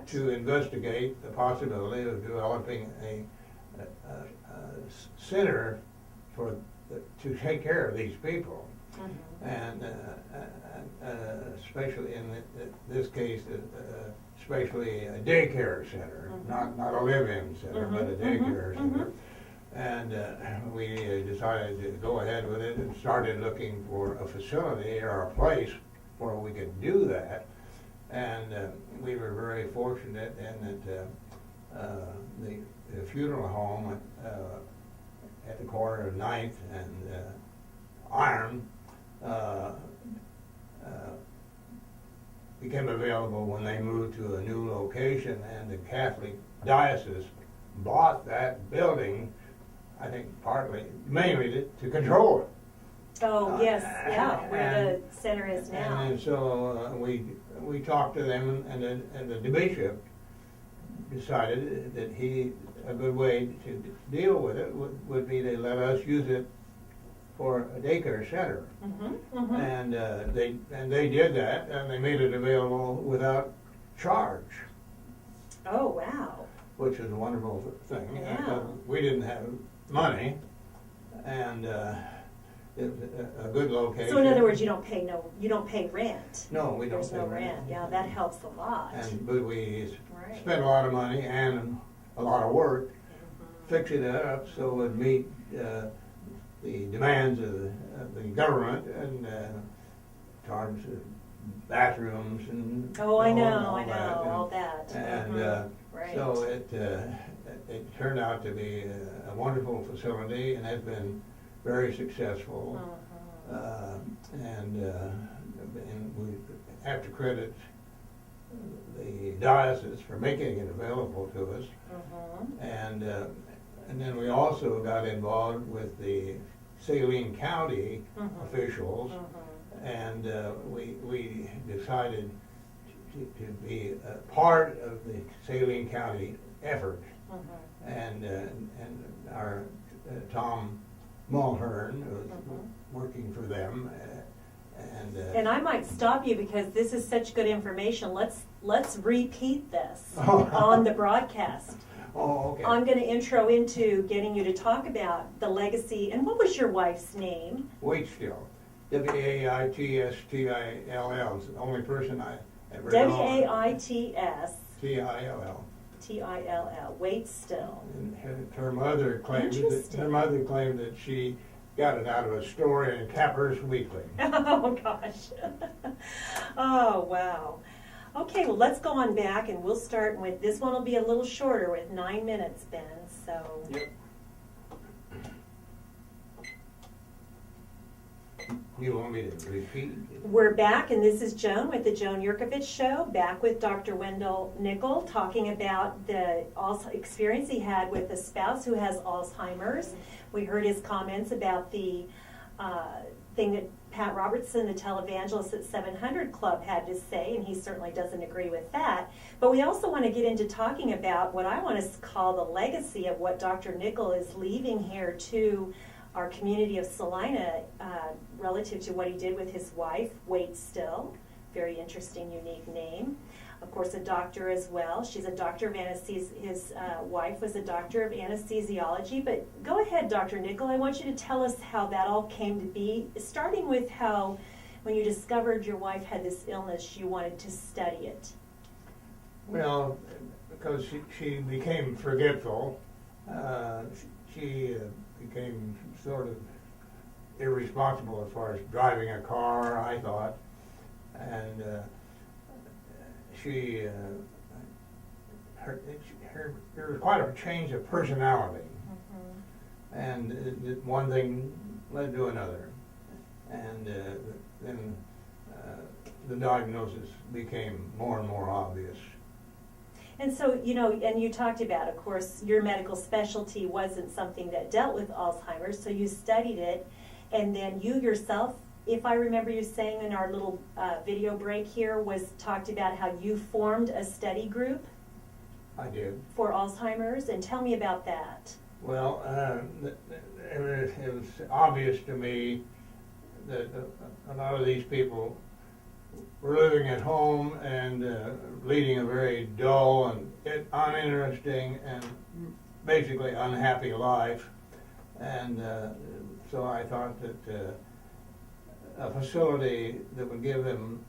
to investigate the possibility of developing a center to take care of these people. Mm-hmm. And especially in this case, especially a daycare center, mm-hmm. not a live-in center, mm-hmm. but a daycare mm-hmm. center. And we decided to go ahead with it and started looking for a facility or a place where we could do that. And we were very fortunate in that the funeral home at the corner of 9th and Iron became available when they moved to a new location, and the Catholic diocese bought that building, I think mainly to control it. Oh, yes, yeah, where the center is now. And so we talked to them, and the bishop decided that a good way to deal with it would be to let us use it for a daycare center. Mm-hmm, mm-hmm. And they did that, and they made it available without charge. Oh, wow. Which is a wonderful thing. Yeah. We didn't have money, and it was a good location. So in other words, you don't pay rent. No, we don't. There's no rent. Yeah, that helps a lot. But we spent a lot of money and a lot of work fixing it up so it would meet the demands of the government and terms of bathrooms and all that. And so it turned out to be a wonderful facility and has been very successful. And we have to credit the diocese for making it available to us. And then we also got involved with the Salina County officials, and we decided to be a part of the Salina County effort. And our Tom Mulhern was working for them. And I might stop you because this is such good information. Let's repeat this on the broadcast. Oh, okay. I'm going to intro into getting you to talk about the legacy. And what was your wife's name? Waitstill. Waitstill. It's the only person I ever Waits. Till. Waitstill. And her mother claimed that she got it out of a story in Capper's Weekly. Oh gosh. Oh wow. Okay, well let's go on back and we'll start with, this one will be a little shorter with 9 minutes, Ben, so. Yep. You want me to repeat? We're back, and this is Joan with the Joan Jerkovich Show, back with Dr. Wendell Nickell, talking about the experience he had with a spouse who has Alzheimer's. We heard his comments about the thing that Pat Robertson, the Televangelist at 700 Club, had to say, and he certainly doesn't agree with that. But we also want to get into talking about what I want to call the legacy of what Dr. Nickell is leaving here to our community of Salina relative to what he did with his wife, Waitstill. Very interesting, unique name. Of course, a doctor as well. She's a doctor of anesthesia. His wife was a doctor of anesthesiology. But go ahead, Dr. Nickell. I want you to tell us how that all came to be, starting with how, when you discovered your wife had this illness, you wanted to study it. Well, because she became forgetful. She became sort of irresponsible as far as driving a car, I thought. And there was quite a change of personality, and one thing led to another, and then the diagnosis became more and more obvious. And so, and you talked about, of course, your medical specialty wasn't something that dealt with Alzheimer's, so you studied it, and then you yourself, if I remember you saying in our little video break here, was talked about how you formed a study group. I did. For Alzheimer's, and tell me about that. Well, it was obvious to me that a lot of these people were living at home and leading a very dull and uninteresting and basically unhappy life. And so I thought that a facility that would give them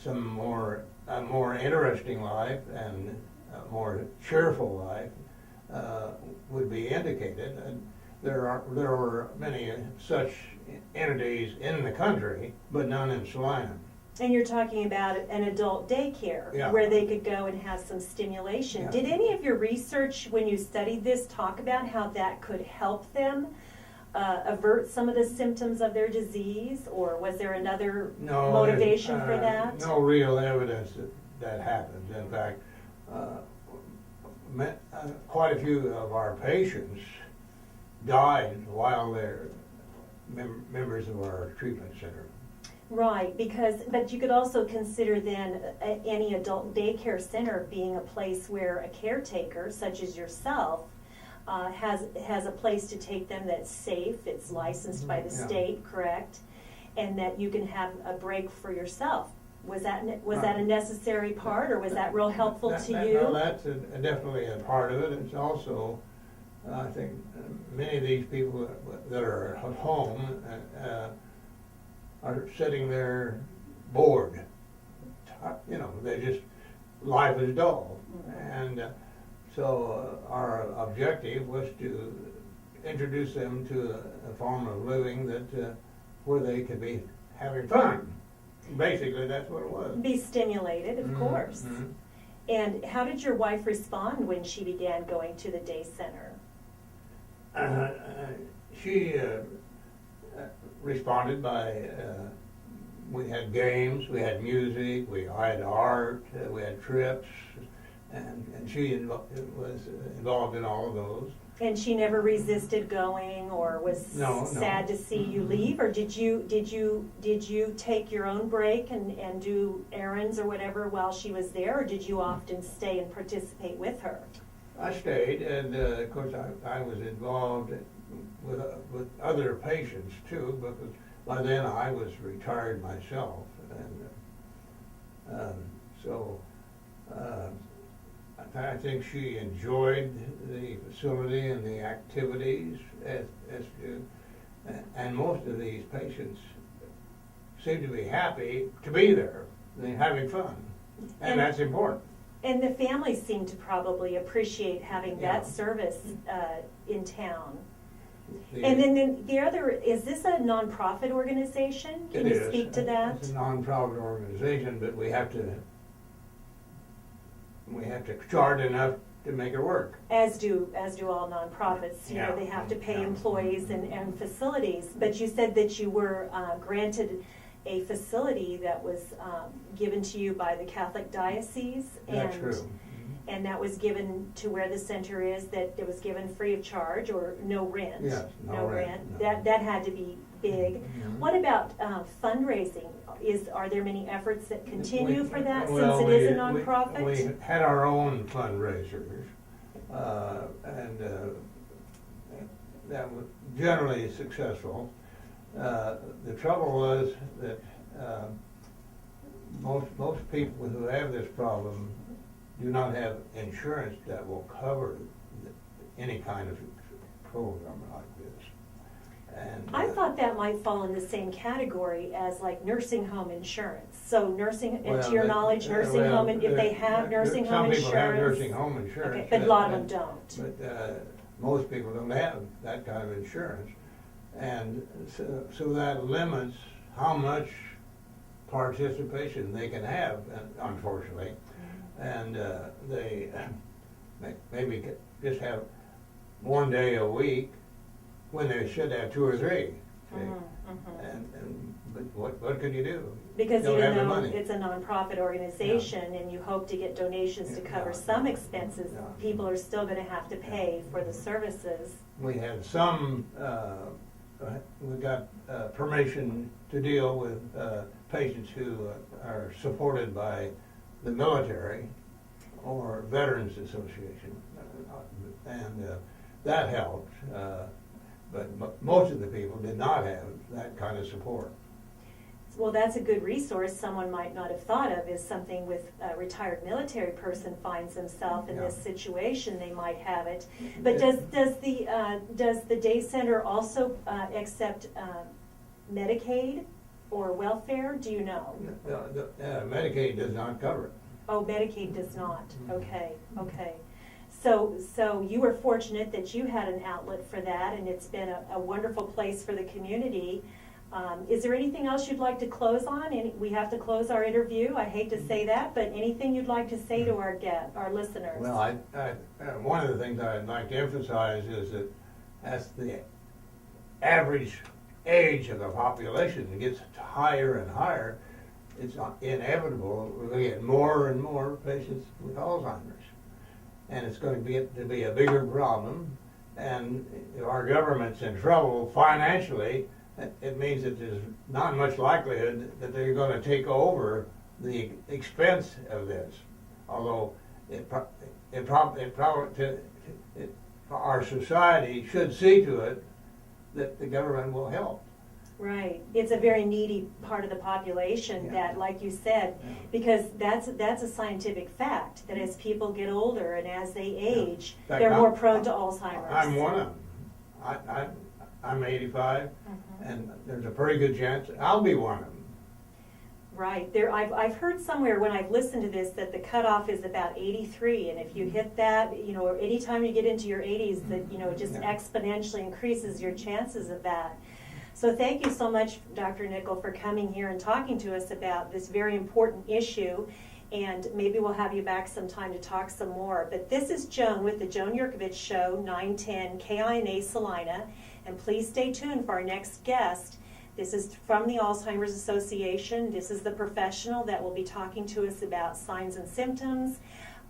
a more interesting life and a more cheerful life would be indicated. And there were many such entities in the country, but none in Salina. And you're talking about an adult daycare Yeah. where they could go and have some stimulation. Yeah. Did any of your research, when you studied this, talk about how that could help them avert some of the symptoms of their disease, or was there another motivation for that? No real evidence that happens. In fact, quite a few of our patients died while they're members of our treatment center. Right, but you could also consider then any adult daycare center being a place where a caretaker, such as yourself, has a place to take them that's safe, it's licensed by the Yeah. state, correct? And that you can have a break for yourself. Was that a necessary part, or was that real helpful to you? No, that's definitely a part of it. It's also, I think, many of these people that are at home are sitting there bored. You know, life is dull. And so our objective was to introduce them to a form of living where they could be having fun. Basically, that's what it was. Be stimulated, of course. Mm-hmm. And how did your wife respond when she began going to the day center? She responded by, we had games, we had music, we had art, we had trips, and she was involved in all of those. And she never resisted going, or was sad to see you leave, or did you take your own break and do errands or whatever while she was there, or did you often stay and participate with her? I stayed, and of course I was involved with other patients too, because by then I was retired myself, and so I think she enjoyed the facility and the activities and most of these patients seem to be happy to be there, they're having fun, and that's important. And the families seem to probably appreciate having Yeah. that service in town. And then the other, is this a nonprofit organization? Can you speak to that? It's a nonprofit organization, but we have to charge enough to make it work. As do all nonprofits. You know, Yeah. they have to pay Yeah. employees and facilities. But you said that you were granted a facility that was given to you by the Catholic Diocese. That's true. And that was given to where the center is, that it was given free of charge or no rent? Yes, no rent, no. That had to be big. Mhm. What about fundraising? Are there many efforts that continue for that, Well, since it is a nonprofit? We had our own fundraisers, and that was generally successful. The trouble was that most people who have this problem do not have insurance that will cover any kind of program like this. And I thought that might fall in the same category as like nursing home insurance. So to your knowledge, nursing home, if they have nursing home insurance. Some people have nursing home insurance. Okay, but a lot of them don't. But most people don't have that kind of insurance. And so that limits how much participation they can have, unfortunately. And they maybe just have one day a week when they should have two or three. But what could you do? Because Don't even have the though money. it's a nonprofit organization and you hope to get donations to cover some expenses, Yeah. people are still going to have to pay for the services. We had some, we got permission to deal with patients who are supported by the military or Veterans Association, and that helped. But most of the people did not have that kind of support. Well, that's a good resource someone might not have thought of, is something with a retired military person finds themselves in Yeah. this situation, they might have it. But does the day center also accept Medicaid or welfare? Do you know? Medicaid does not cover it. Oh, Medicaid does not. Okay, okay. So you were fortunate that you had an outlet for that, and it's been a wonderful place for the community. Is there anything else you'd like to close on? We have to close our interview. I hate to say that, but anything you'd like to say to our listeners? Well, one of the things I'd like to emphasize is that as the average age of the population gets higher and higher, it's inevitable we're going to get more and more patients with Alzheimer's. And it's going to be a bigger problem, and if our government's in trouble financially, it means that there's not much likelihood that they're going to take over the expense of this. Although our society should see to it that the government will help. Right. It's a very needy part of the population that, like you said, because that's a scientific fact, that as people get older and as they age, fact, they're more prone to Alzheimer's. I'm one of them. I'm 85, and there's a pretty good chance I'll be one of them. Right. I've heard somewhere when I've listened to this that the cutoff is about 83, and if you hit that, anytime you get into your 80s, that it just exponentially increases your chances of that. So thank you so much, Dr. Nickell, for coming here and talking to us about this very important issue. And maybe we'll have you back sometime to talk some more. But this is Joan with the Joan Jerkovich Show, 910 KINA Salina. And please stay tuned for our next guest. This is from the Alzheimer's Association. This is the professional that will be talking to us about signs and symptoms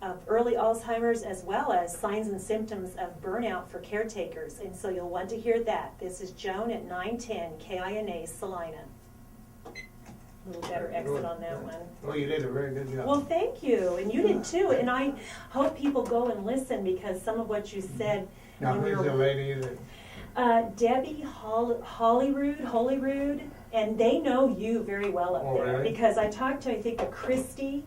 of early Alzheimer's, as well as signs and symptoms of burnout for caretakers. And so you'll want to hear that. This is Joan at 910 KINA Salina. A little better exit on that one. Well, you did a very good job. Well, thank you. And you did too. And I hope people go and listen, because some of what you said. Now, who's the lady that... Debbie Holyrood, and they know you very well up there. Really? Because I talked to, I think, Christy,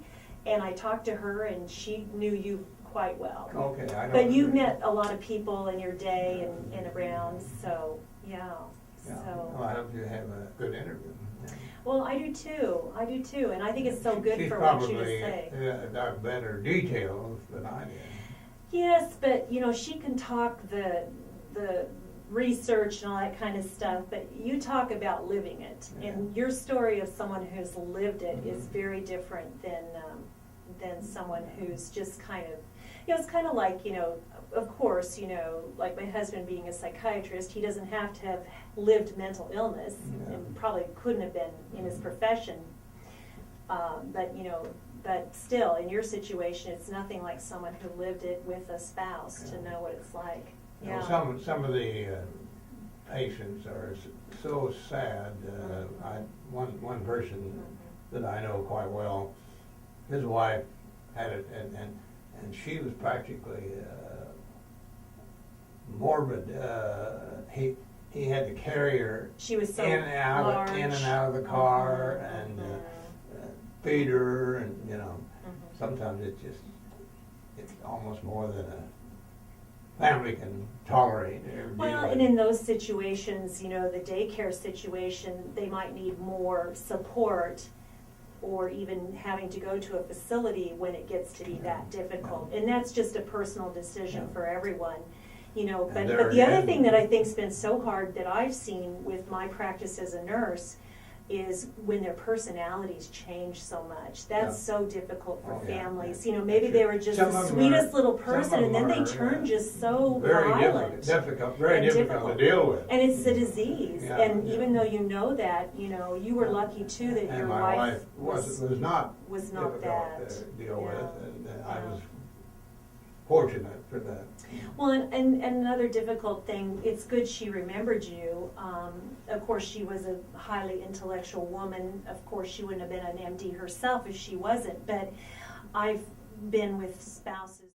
and I talked to her, and she knew you quite well. Okay, I know. But you've met a lot of people in your day and around, so, yeah. So. Well, I hope you have a good interview. Yeah. Well, I do too, and I think it's so good She's for what you to probably say. got better details than I did. Yes, but, she can talk the research and all that kind of stuff, but you talk about living it, and your story of someone who's lived it is very different than someone who's just kind of, it's kind of like, of course, like my husband being a psychiatrist, he doesn't have to have lived mental illness, and probably couldn't have been in his profession, but still, in your situation, it's nothing like someone who lived it with a spouse to know what it's like. Yeah. Some of the patients are so sad. One person that I know quite well, his wife had it, and she was practically morbid. He had to carry her She was so in and out of the car and feed her, and sometimes it's almost more than a family can tolerate. Well, and in those situations, the daycare situation, they might need more support, or even having to go to a facility when it gets to be that difficult. And that's just a personal decision for everyone. But the other thing that I think's been so hard that I've seen with my practice as a nurse is when their personalities change so much. That's so difficult for families. Maybe they were just the sweetest little person, and then they turn just so violent. Very difficult to deal with. And it's a disease. And even though that, you were lucky too that your my wife was not difficult that to deal with, and I was fortunate for that. Well, and another difficult thing, it's good she remembered you. Of course, she was a highly intellectual woman. Of course, she wouldn't have been an MD herself if she wasn't. But I've been with spouses